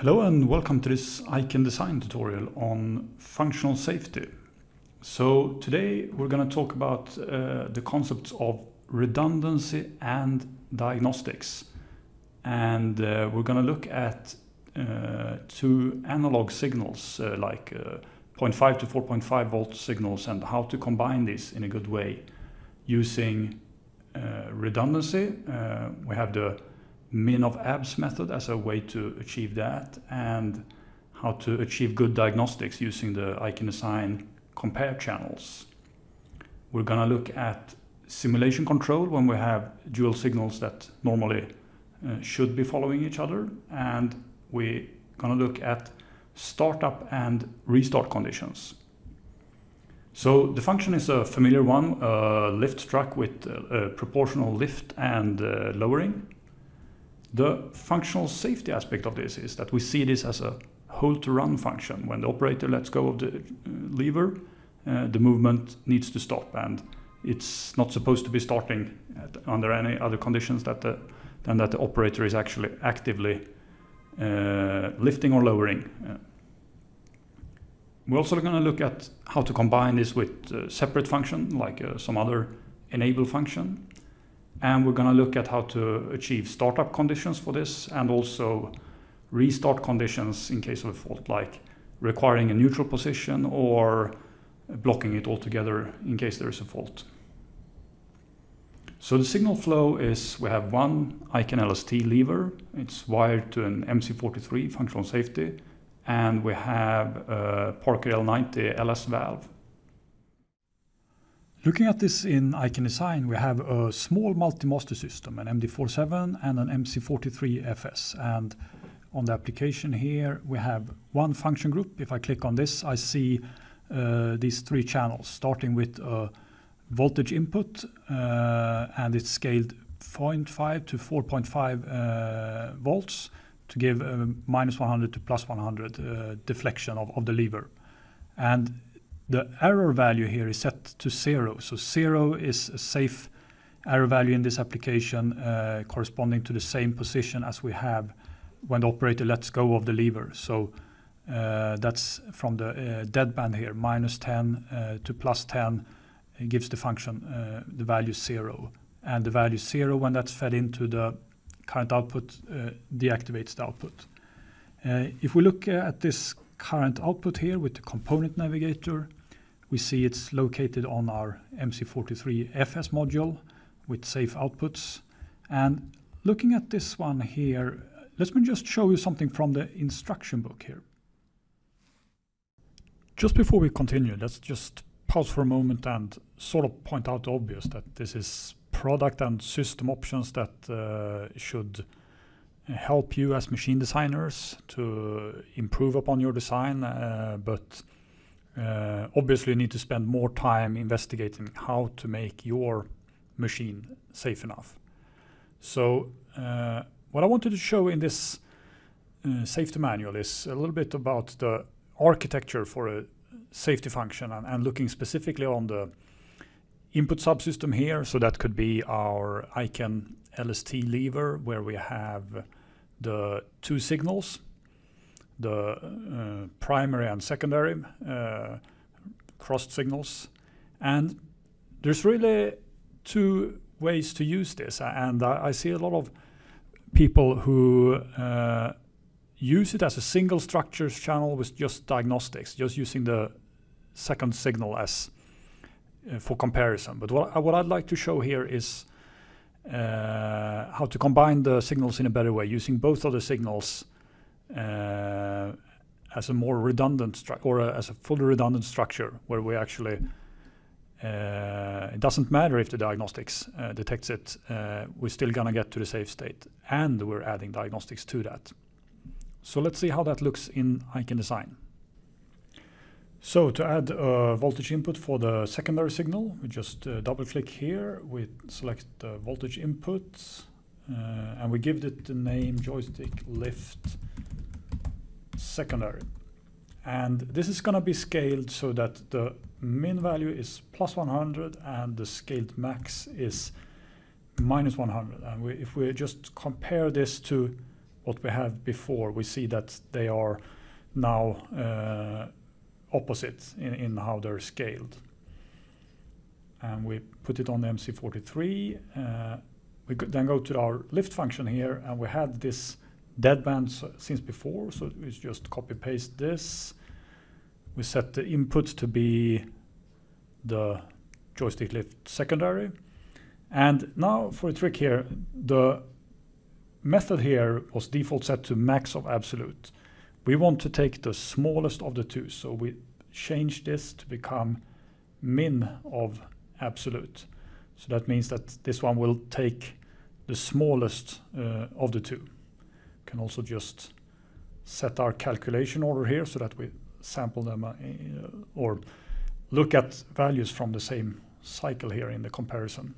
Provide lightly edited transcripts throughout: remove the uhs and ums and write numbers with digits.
Hello and welcome to this IQANdesign tutorial on functional safety. So today we're going to talk about the concepts of redundancy and diagnostics. And we're going to look at two analog signals like 0.5 to 4.5 volt signals and how to combine these in a good way using redundancy. We have the min of abs method as a way to achieve that, and how to achieve good diagnostics using the IQANdesign compare channels. We're going to look at simulation control when we have dual signals that normally should be following each other, and we're going to look at startup and restart conditions. So the function is a familiar one, a lift truck with proportional lift and lowering. The functional safety aspect of this is that we see this as a hold to run function. When the operator lets go of the lever, the movement needs to stop, and it's not supposed to be starting under any other conditions than that the operator is actually actively lifting or lowering. We're also going to look at how to combine this with separate function like some other enable function. And we're going to look at how to achieve startup conditions for this, and also restart conditions in case of a fault, like requiring a neutral position or blocking it altogether in case there is a fault. So the signal flow is, we have one IQAN LST lever, it's wired to an MC4xFS functional safety, and we have a Parker IQAN-MC4xFS LS valve. Looking at this in IQANdesign, we have a small multi-master system, an MD47 and an MC4xFS. And on the application here, we have one function group. If I click on this, I see these three channels, starting with a voltage input, and it's scaled 0.5 to 4.5 volts to give -100 to +100 deflection of the lever. And the error value here is set to 0. So 0 is a safe error value in this application, corresponding to the same position as we have when the operator lets go of the lever. So that's from the deadband here, -10 to +10 gives the function the value 0. And the value 0, when that's fed into the current output, deactivates the output. If we look at this current output here with the component navigator, we see it's located on our MC4xFS module with safe outputs. And looking at this one here, let me just show you something from the instruction book here. Just before we continue, let's just pause for a moment and sort of point out the obvious, that this is product and system options that should help you as machine designers to improve upon your design, but obviously you need to spend more time investigating how to make your machine safe enough. So what I wanted to show in this safety manual is a little bit about the architecture for a safety function, and looking specifically on the input subsystem here. So that could be our IQAN LST lever, where we have the two signals, the primary and secondary crossed signals. And there's really two ways to use this, and I see a lot of people who use it as a single structures channel with just diagnostics, just using the second signal as for comparison. But what I'd like to show here is how to combine the signals in a better way, using both of the signals as a more redundant structure, or as a fully redundant structure, where we actually it doesn't matter if the diagnostics detects it, we're still gonna get to the safe state, and we're adding diagnostics to that. So let's see how that looks in IQANdesign. So to add a voltage input for the secondary signal, we just double click here, we select the voltage input, and we give it the name joystick lift secondary. And this is going to be scaled so that the min value is +100 and the scaled max is -100. And if we just compare this to what we have before, we see that they are now opposite in how they're scaled. And we put it on the MC43. We could then go to our lift function here, and we had this deadband since before, so we just copy paste this. We set the input to be the joystick lift secondary. And now for a trick here, the method here was default set to max of absolute. We want to take the smallest of the two, so we change this to become min of absolute. So that means that this one will take the smallest of the two. Can also just set our calculation order here so that we sample them or look at values from the same cycle here in the comparison.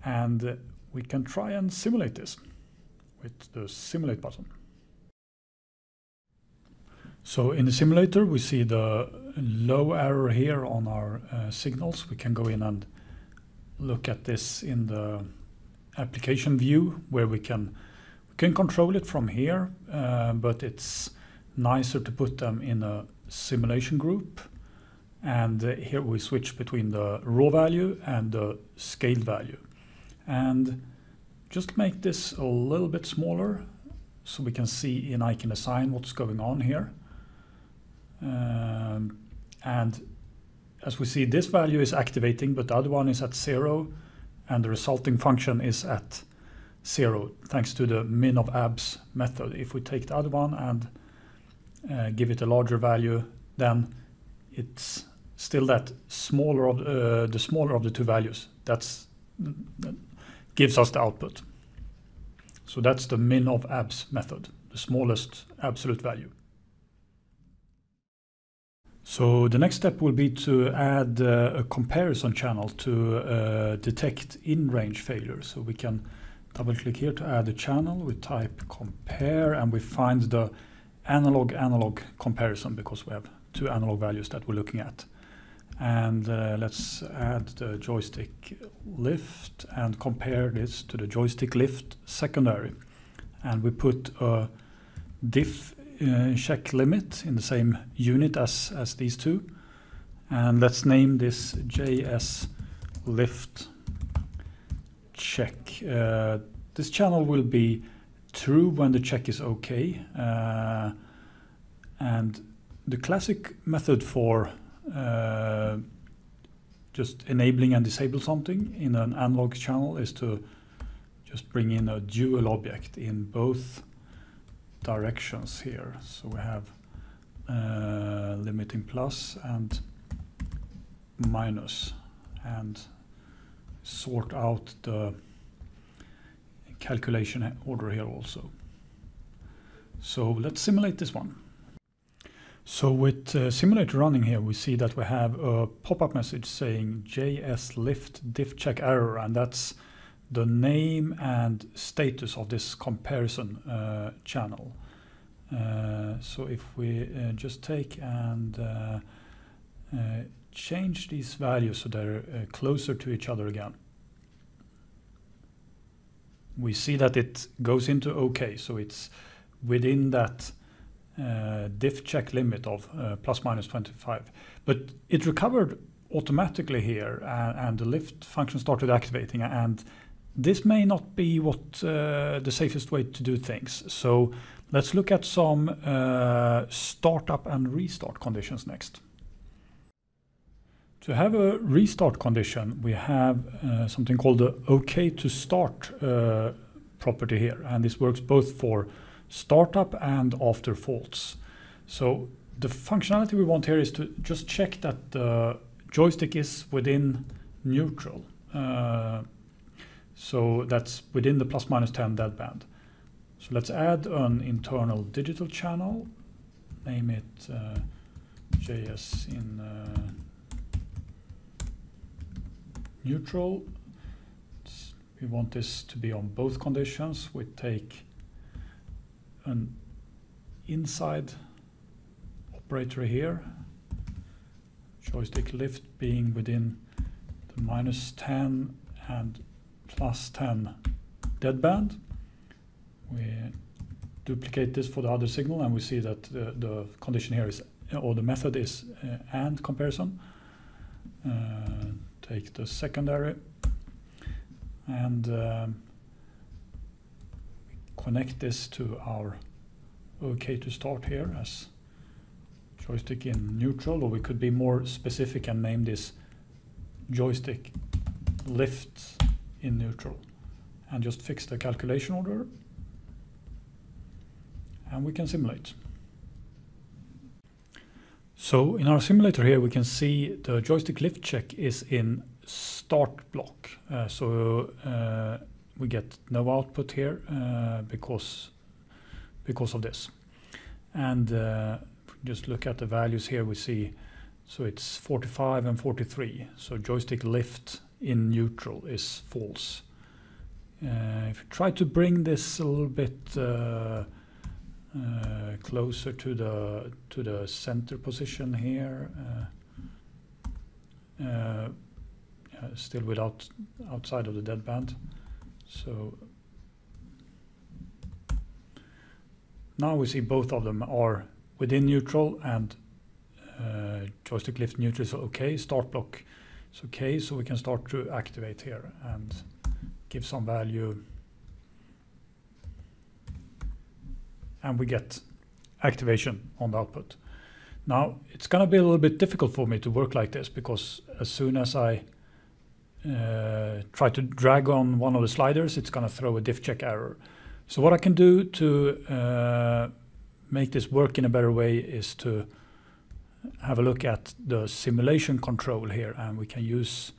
And we can try and simulate this with the simulate button. So in the simulator, we see the low error here on our signals. We can go in and look at this in the application view, where we can control it from here, but it's nicer to put them in a simulation group. And here we switch between the raw value and the scaled value. And just make this a little bit smaller so we can see in IQANdesign what's going on here. And as we see, this value is activating, but the other one is at 0, and the resulting function is at 0 thanks to the min of abs method. If we take the other one and give it a larger value, then it's still that smaller of the smaller of the two values. That gives us the output. So that's the min of abs method, the smallest absolute value. So the next step will be to add a comparison channel to detect in-range failure. So we can double click here to add a channel. We type compare and we find the analog comparison, because we have two analog values that we're looking at. And let's add the joystick lift and compare this to the joystick lift secondary. And we put a diff check limit in the same unit as these two. And let's name this JS lift check. This channel will be true when the check is okay. And the classic method for just enabling and disable something in an analog channel is to just bring in a dual object in both directions here. So we have limiting plus and minus, and sort out the calculation order here also. So let's simulate this one. So with simulator running here, we see that we have a pop-up message saying JS lift diff check error, and that's the name and status of this comparison channel. So if we just take and change these values so they're closer to each other again, we see that it goes into OK. So it's within that diff check limit of plus minus 25. But it recovered automatically here, and the lift function started activating, and this may not be what the safest way to do things. So let's look at some startup and restart conditions next. To have a restart condition, we have something called the OK to start property here, and this works both for startup and after faults. So the functionality we want here is to just check that the joystick is within neutral. So that's within the plus minus 10 deadband. So let's add an internal digital channel, name it JS in neutral. We want this to be on both conditions. We take an inside operator here, joystick lift being within the minus 10 and plus 10 deadband. We duplicate this for the other signal, and we see that the condition here is, or the method is AND comparison. Take the secondary and connect this to our OK to start here as joystick in neutral, or we could be more specific and name this joystick lift in neutral, and just fix the calculation order, and we can simulate. So in our simulator here we can see the joystick lift check is in start block, we get no output here because of this. And just look at the values here, we see, so it's 45 and 43, so joystick lift in neutral is false. If you try to bring this a little bit closer to the center position here, still outside of the deadband. So now we see both of them are within neutral, and joystick lift neutral is okay, start block is okay, so we can start to activate here and give some value, and we get activation on the output. Now it's going to be a little bit difficult for me to work like this, because as soon as I try to drag on one of the sliders, it's going to throw a diff check error. So what I can do to make this work in a better way is to have a look at the simulation control here, and we can use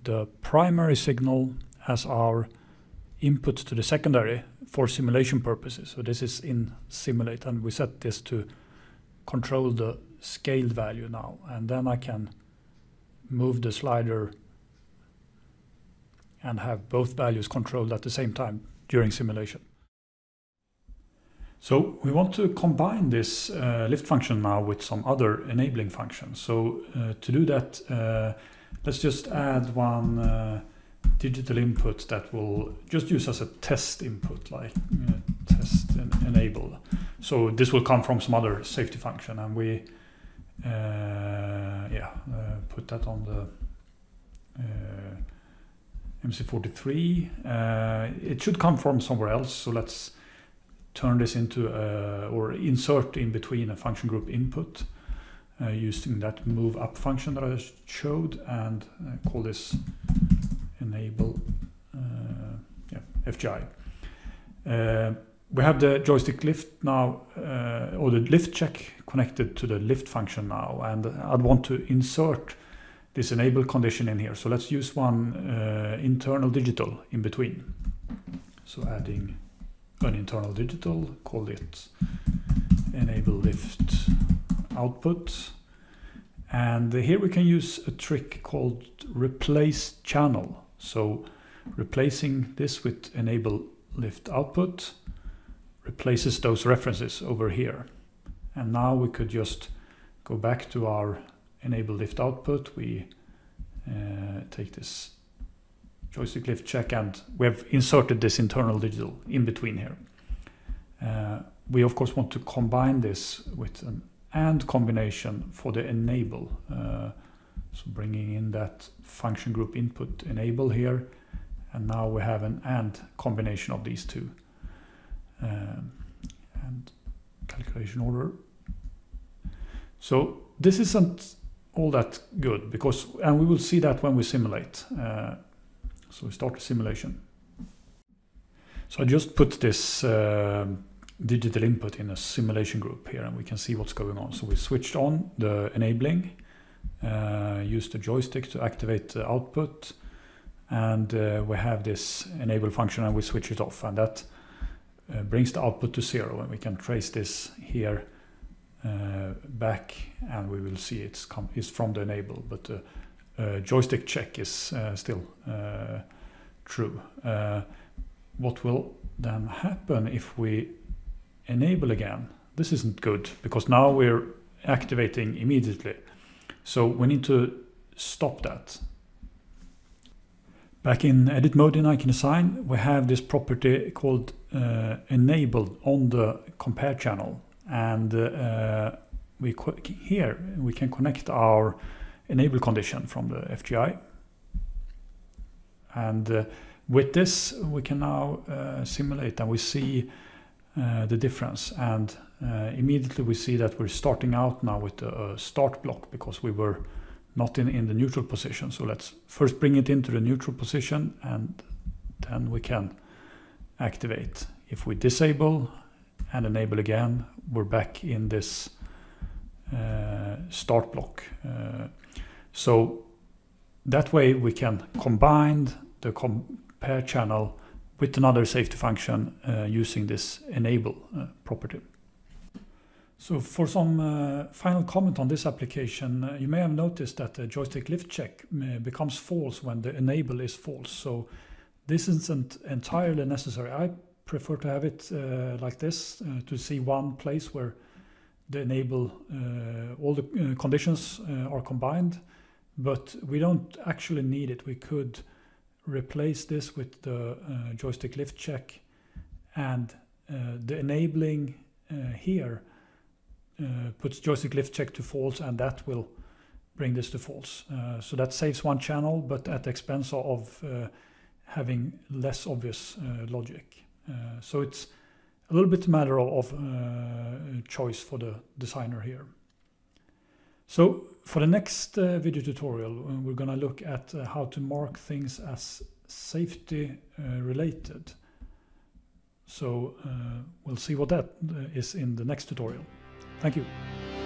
the primary signal as our input to the secondary for simulation purposes. So this is in simulate, and we set this to control the scaled value now, and then I can move the slider and have both values controlled at the same time during simulation. So we want to combine this lift function now with some other enabling functions. So to do that, let's just add one digital input that will just use as a test input, like test enable. So this will come from some other safety function, and we put that on the MC43. It should come from somewhere else, so let's turn this into or insert in between a function group input using that move up function that I showed, and call this enable FGI. We have the joystick lift now, or the lift check connected to the lift function now, and I'd want to insert this enable condition in here. So let's use one internal digital in between. So adding an internal digital, call it enable lift output, and here we can use a trick called replace channel. So replacing this with enable lift output replaces those references over here, and now we could just go back to our enable lift output. We take this joystick lift check, and we have inserted this internal digital in between here. We of course want to combine this with an AND combination for the enable. So bringing in that function group input enable here, and now we have an AND combination of these two. And calculation order. So this isn't all that good, because, and we will see that when we simulate. So we start the simulation. So I just put this digital input in a simulation group here, and we can see what's going on. So we switched on the enabling, used the joystick to activate the output, and we have this enable function, and we switch it off, and that brings the output to 0, and we can trace this here back, and we will see it's from the enable, but the joystick check is still true. What will then happen if we enable again? This isn't good, because now we're activating immediately. So we need to stop that. Back in edit mode in IQANdesign, we have this property called enable on the compare channel, and here we can connect our enable condition from the FGI, and with this we can now simulate, and we see the difference, and immediately we see that we're starting out now with a start block because we were not in the neutral position. So let's first bring it into the neutral position, and then we can activate. If we disable and enable again, we're back in this start block. So that way we can combine the compare channel with another safety function using this enable property. So for some final comment on this application, you may have noticed that the joystick lift check becomes false when the enable is false. So this isn't entirely necessary. I prefer to have it like this, to see one place where the enable, all the conditions are combined, but we don't actually need it. We could replace this with the joystick lift check, and the enabling here puts joystick lift check to false, and that will bring this to false. So that saves one channel, but at the expense of having less obvious logic. So it's a little bit a matter of choice for the designer here. So for the next video tutorial, we're going to look at how to mark things as safety related. So we'll see what that is in the next tutorial. Thank you.